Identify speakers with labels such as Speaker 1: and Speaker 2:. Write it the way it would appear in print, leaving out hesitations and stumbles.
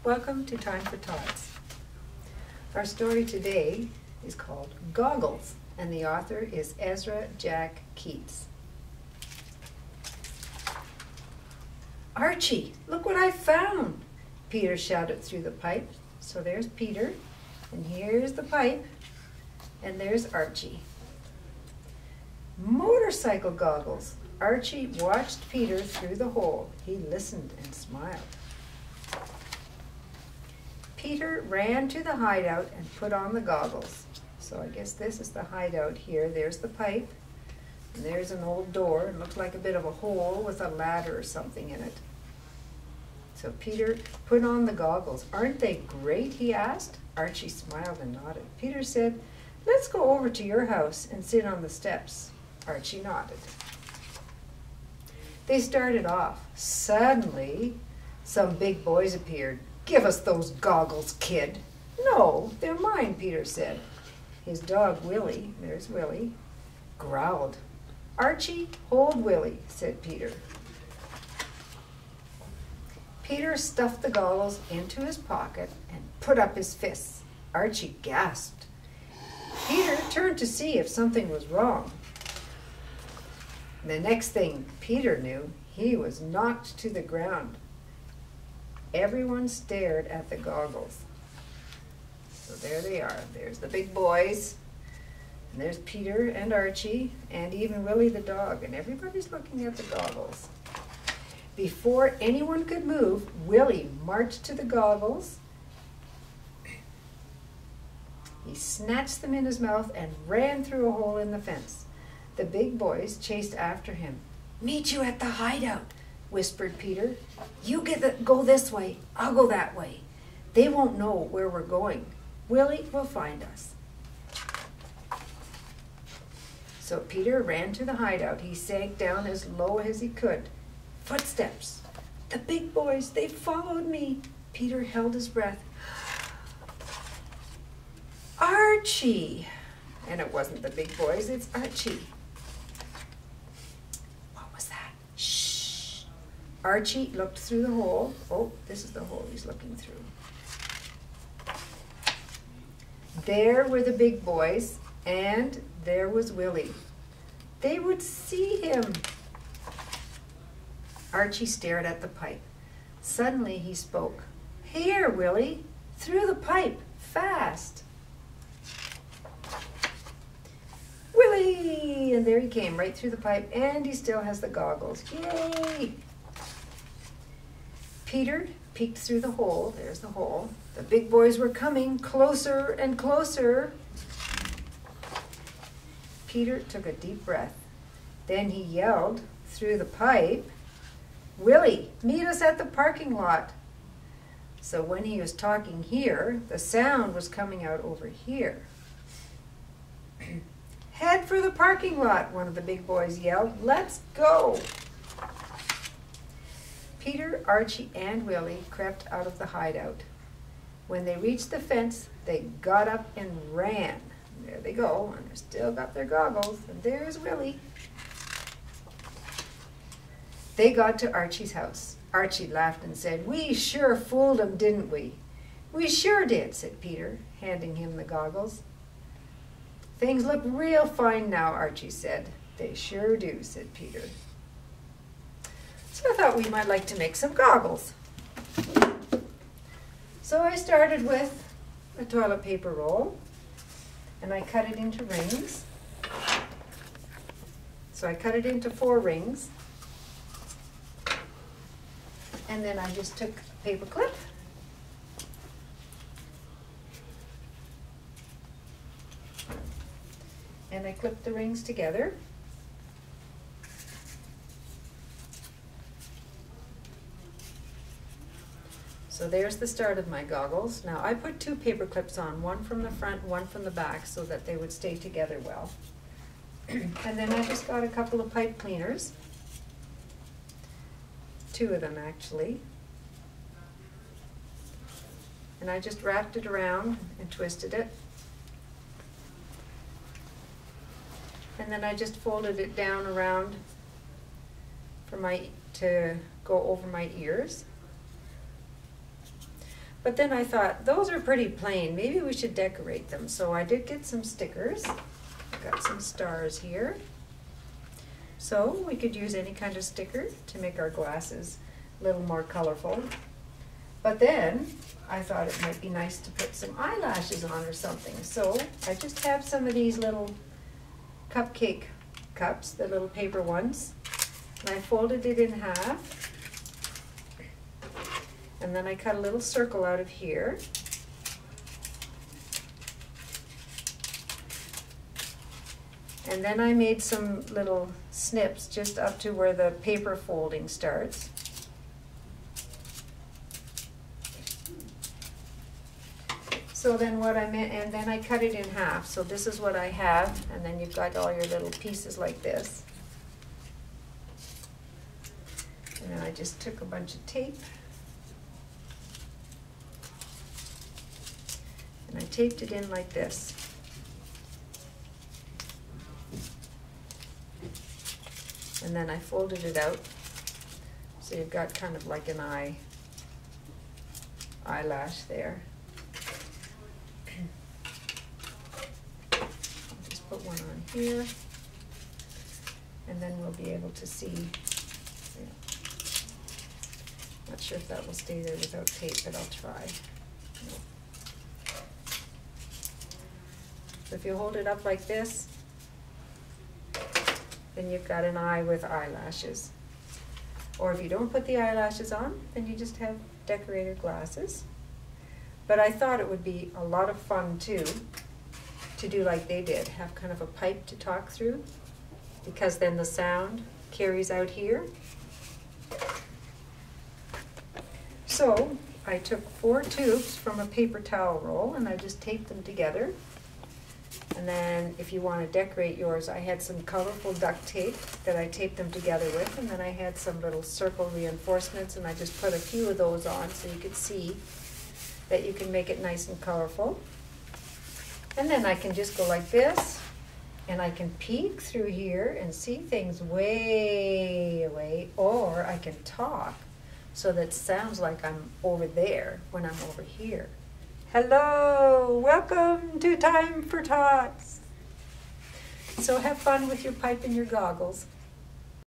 Speaker 1: Welcome to Time for Tots. Our story today is called Goggles, and the author is Ezra Jack Keats. Archie, look what I found! Peter shouted through the pipe. So there's Peter, and here's the pipe, and there's Archie. Motorcycle goggles. Archie watched Peter through the hole. He listened and smiled. Peter ran to the hideout and put on the goggles. So I guess this is the hideout here. There's the pipe, and there's an old door. It looks like a bit of a hole with a ladder or something in it. So Peter put on the goggles. Aren't they great? He asked. Archie smiled and nodded. Peter said, let's go over to your house and sit on the steps. Archie nodded. They started off. Suddenly, some big boys appeared. Give us those goggles, kid. No, they're mine, Peter said. His dog, Willie, there's Willie, growled. Archie, hold Willie, said Peter. Peter stuffed the goggles into his pocket and put up his fists. Archie gasped. Peter turned to see if something was wrong. The next thing Peter knew, he was knocked to the ground. Everyone stared at the goggles. So there they are. There's the big boys. And there's Peter and Archie and even Willie the dog. And everybody's looking at the goggles. Before anyone could move, Willie marched to the goggles. He snatched them in his mouth and ran through a hole in the fence. The big boys chased after him. Meet you at the hideout, whispered Peter. You go this way, I'll go that way. They won't know where we're going. Willie will find us. So Peter ran to the hideout. He sank down as low as he could. Footsteps. The big boys, they followed me. Peter held his breath. Archie. And it wasn't the big boys, it's Archie. Archie looked through the hole. Oh, this is the hole he's looking through. There were the big boys, and there was Willie. They would see him. Archie stared at the pipe. Suddenly he spoke. Here, Willie, through the pipe, fast. Willie! And there he came, right through the pipe, and he still has the goggles. Yay! Peter peeked through the hole. There's the hole. The big boys were coming closer and closer. Peter took a deep breath. Then he yelled through the pipe, Willie, meet us at the parking lot. So when he was talking here, the sound was coming out over here. Head for the parking lot, one of the big boys yelled. Let's go. Peter, Archie, and Willie crept out of the hideout. When they reached the fence, they got up and ran. There they go, and they still got their goggles, and there's Willie. They got to Archie's house. Archie laughed and said, we sure fooled him, didn't we? We sure did, said Peter, handing him the goggles. Things look real fine now, Archie said. They sure do, said Peter. So I thought we might like to make some goggles. So I started with a toilet paper roll, and I cut it into rings. So I cut it into 4 rings, and then I just took a paper clip, and I clipped the rings together. So there's the start of my goggles. Now I put 2 paper clips on, one from the front, one from the back, so that they would stay together well. And then I just got a couple of pipe cleaners, 2 of them actually. And I just wrapped it around and twisted it. And then I just folded it down around to go over my ears. But then I thought, those are pretty plain, maybe we should decorate them. So I did get some stickers. Got some stars here. So we could use any kind of sticker to make our glasses a little more colorful. But then I thought it might be nice to put some eyelashes on or something. So I just have some of these little cupcake cups, the little paper ones. And I folded it in half. And then I cut a little circle out of here. And then I made some little snips just up to where the paper folding starts. So then what I meant, and then I cut it in half. So this is what I have, and then you've got all your little pieces like this. And then I just took a bunch of tape. And I taped it in like this. And then I folded it out. So you've got kind of like an eyelash there. I'll just put one on here. And then we'll be able to see. Not sure if that will stay there without tape, but I'll try. So if you hold it up like this, then you've got an eye with eyelashes. Or if you don't put the eyelashes on, then you just have decorated glasses. But I thought it would be a lot of fun too, to do like they did, have kind of a pipe to talk through, because then the sound carries out here. So I took 4 tubes from a paper towel roll and I just taped them together. And then if you want to decorate yours, I had some colorful duct tape that I taped them together with, and then I had some little circle reinforcements, and I just put a few of those on so you could see that you can make it nice and colorful. And then I can just go like this, and I can peek through here and see things way away, or I can talk so that it sounds like I'm over there when I'm over here. Hello, welcome to Time for Talks. So have fun with your pipe and your goggles.